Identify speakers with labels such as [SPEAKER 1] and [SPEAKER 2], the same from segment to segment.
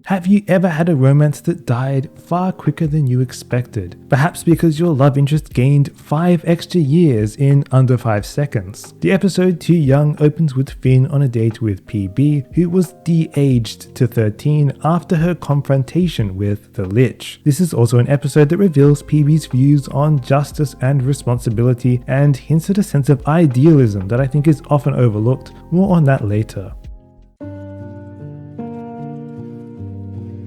[SPEAKER 1] Have you ever had a romance that died far quicker than you expected? Perhaps because your love interest gained 5 extra years in under 5 seconds. The episode Too Young opens with Finn on a date with PB, who was de-aged to 13 after her confrontation with the Lich. This is also an episode that reveals PB's views on justice and responsibility and hints at a sense of idealism that I think is often overlooked. More on that later.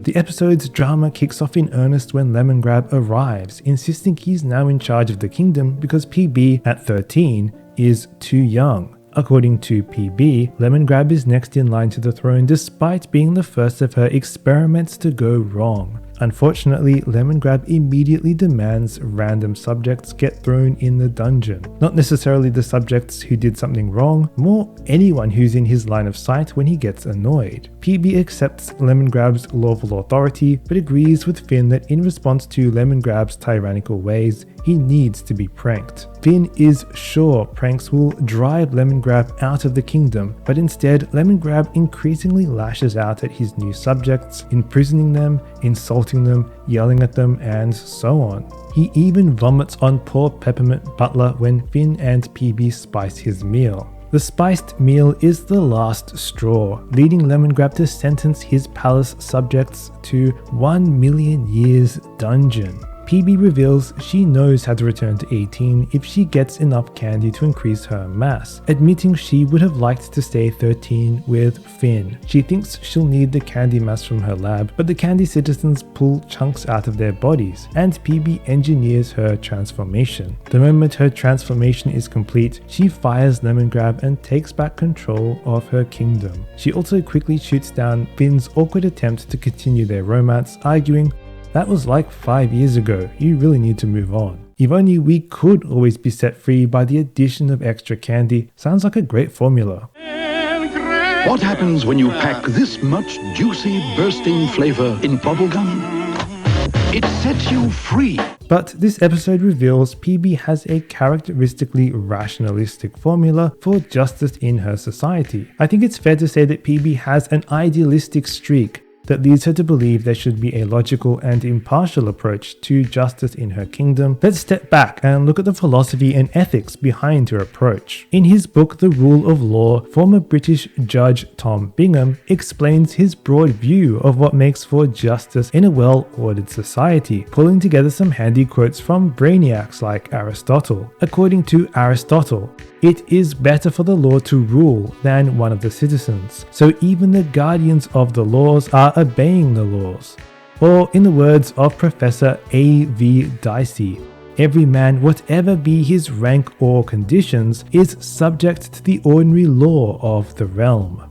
[SPEAKER 1] The episode's drama kicks off in earnest when Lemongrab arrives, insisting he's now in charge of the kingdom because PB, at 13, is too young. According to PB, Lemongrab is next in line to the throne despite being the first of her experiments to go wrong. Unfortunately, Lemongrab immediately demands random subjects get thrown in the dungeon. Not necessarily the subjects who did something wrong, more anyone who's in his line of sight when he gets annoyed. PB accepts Lemongrab's lawful authority, but agrees with Finn that in response to Lemongrab's tyrannical ways, he needs to be pranked. Finn is sure pranks will drive Lemongrab out of the kingdom, but instead Lemongrab increasingly lashes out at his new subjects, imprisoning them, insulting them, yelling at them, and so on. He even vomits on poor Peppermint Butler when Finn and PB spice his meal. The spiced meal is the last straw, leading Lemongrab to sentence his palace subjects to 1 million years dungeon. PB reveals she knows how to return to 18 if she gets enough candy to increase her mass, admitting she would have liked to stay 13 with Finn. She thinks she'll need the candy mass from her lab, but the candy citizens pull chunks out of their bodies, and PB engineers her transformation. The moment her transformation is complete, she fires Lemongrab and takes back control of her kingdom. She also quickly shoots down Finn's awkward attempt to continue their romance, arguing, "That was like 5 years ago, you really need to move on. If only we could always be set free by the addition of extra candy." Sounds like a great formula.
[SPEAKER 2] What happens when you pack this much juicy, bursting flavor in bubblegum? It sets you free.
[SPEAKER 1] But this episode reveals PB has a characteristically rationalistic formula for justice in her society. I think it's fair to say that PB has an idealistic streak that leads her to believe there should be a logical and impartial approach to justice in her kingdom. Let's step back and look at the philosophy and ethics behind her approach. In his book The Rule of Law, former British judge Tom Bingham explains his broad view of what makes for justice in a well-ordered society, pulling together some handy quotes from brainiacs like Aristotle. According to Aristotle, it is better for the law to rule than one of the citizens, so even the guardians of the laws are obeying the laws. Or in the words of Professor A.V. Dicey, every man, whatever be his rank or conditions, is subject to the ordinary law of the realm.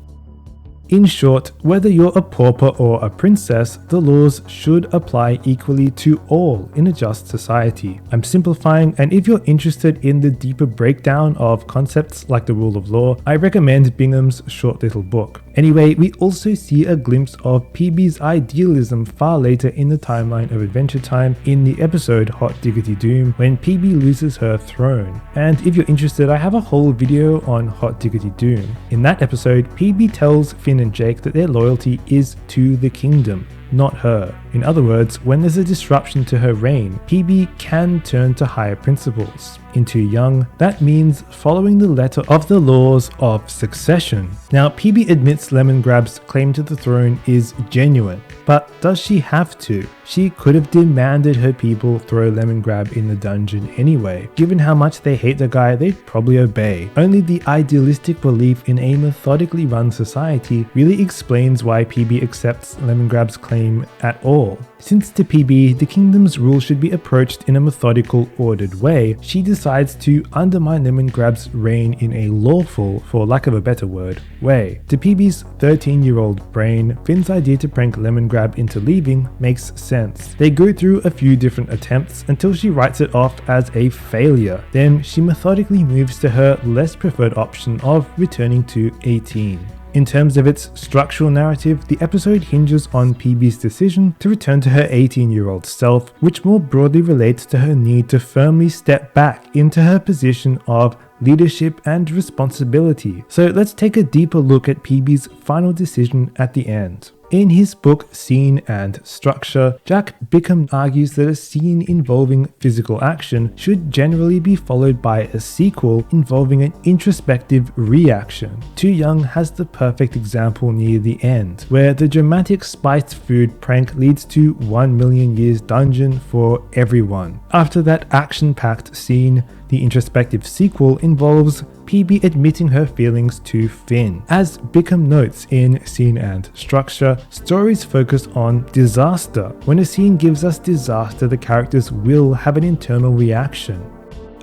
[SPEAKER 1] In short, whether you're a pauper or a princess, the laws should apply equally to all in a just society. I'm simplifying, and if you're interested in the deeper breakdown of concepts like the rule of law, I recommend Bingham's short little book. Anyway, we also see a glimpse of PB's idealism far later in the timeline of Adventure Time in the episode Hot Diggity Doom, when PB loses her throne. And if you're interested, I have a whole video on Hot Diggity Doom. In that episode, PB tells Finn and Jake that their loyalty is to the kingdom, not her. In other words, when there's a disruption to her reign, PB can turn to higher principles. In Too Young, that means following the letter of the laws of succession. Now, PB admits Lemongrab's claim to the throne is genuine, but does she have to? She could have demanded her people throw Lemongrab in the dungeon anyway. Given how much they hate the guy, they'd probably obey. Only the idealistic belief in a methodically run society really explains why PB accepts Lemongrab's claim at all. Since to PB, the kingdom's rule should be approached in a methodical, ordered way, she decides to undermine Lemongrab's reign in a lawful, for lack of a better word, way. To PB's 13-year-old brain, Finn's idea to prank Lemongrab into leaving makes sense. They go through a few different attempts until she writes it off as a failure. Then she methodically moves to her less preferred option of returning to 18. In terms of its structural narrative, the episode hinges on PB's decision to return to her 18-year-old self, which more broadly relates to her need to firmly step back into her position of leadership and responsibility. So let's take a deeper look at PB's final decision at the end. In his book Scene and Structure, Jack Bickham argues that a scene involving physical action should generally be followed by a sequel involving an introspective reaction. Too Young has the perfect example near the end, where the dramatic spiced food prank leads to 1 million years dungeon for everyone. After that action-packed scene, the introspective sequel involves PB admitting her feelings to Finn. As Bickham notes in Scene and Structure, stories focus on disaster. When a scene gives us disaster, the characters will have an internal reaction.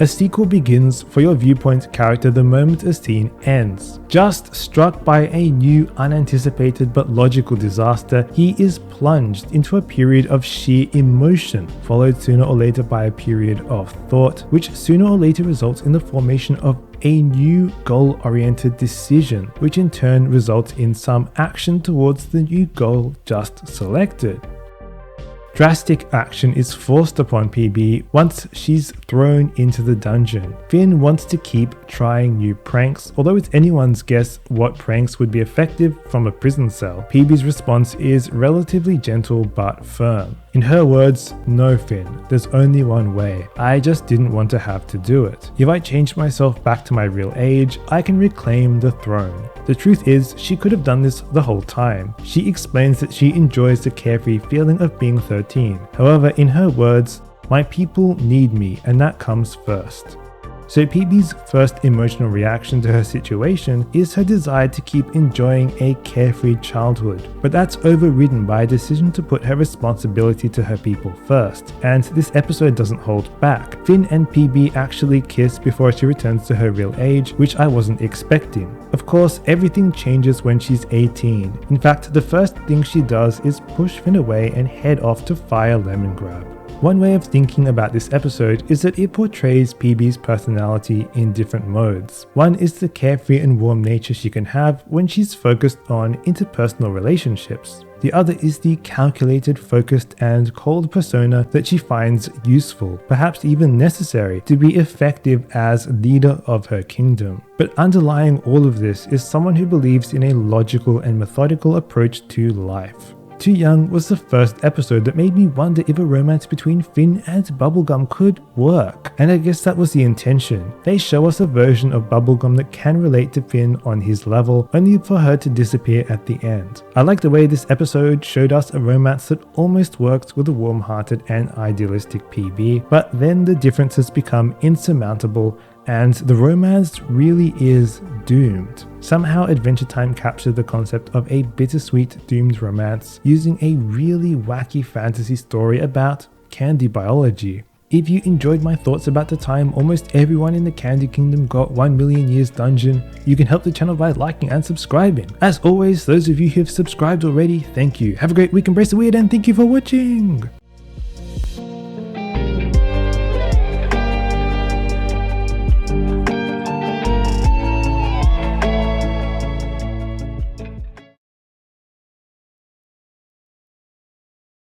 [SPEAKER 1] A sequel begins for your viewpoint character the moment a scene ends. Just struck by a new, unanticipated but logical disaster, he is plunged into a period of sheer emotion, followed sooner or later by a period of thought, which sooner or later results in the formation of a new goal-oriented decision, which in turn results in some action towards the new goal just selected. Drastic action is forced upon PB once she's thrown into the dungeon. Finn wants to keep trying new pranks, although it's anyone's guess what pranks would be effective from a prison cell. PB's response is relatively gentle but firm. In her words, "No, Finn, there's only one way. I just didn't want to have to do it. If I change myself back to my real age, I can reclaim the throne." The truth is, she could have done this the whole time. She explains that she enjoys the carefree feeling of being 13. However, in her words, "My people need me, and that comes first." So PB's first emotional reaction to her situation is her desire to keep enjoying a carefree childhood, but that's overridden by a decision to put her responsibility to her people first, and this episode doesn't hold back. Finn and PB actually kiss before she returns to her real age, which I wasn't expecting. Of course, everything changes when she's 18. In fact, the first thing she does is push Finn away and head off to fire Lemongrab. One way of thinking about this episode is that it portrays PB's personality in different modes. One is the carefree and warm nature she can have when she's focused on interpersonal relationships. The other is the calculated, focused, and cold persona that she finds useful, perhaps even necessary, to be effective as leader of her kingdom. But underlying all of this is someone who believes in a logical and methodical approach to life. Too Young was the first episode that made me wonder if a romance between Finn and Bubblegum could work, and I guess that was the intention. They show us a version of Bubblegum that can relate to Finn on his level, only for her to disappear at the end. I like the way this episode showed us a romance that almost works with a warm-hearted and idealistic PB, but then the differences become insurmountable and the romance really is doomed. Somehow Adventure Time captured the concept of a bittersweet doomed romance using a really wacky fantasy story about candy biology. If you enjoyed my thoughts about the time almost everyone in the Candy Kingdom got 1 million years dungeon, you can help the channel by liking and subscribing. As always, those of you who have subscribed already, thank you. Have a great week, embrace the weird, and thank you for watching!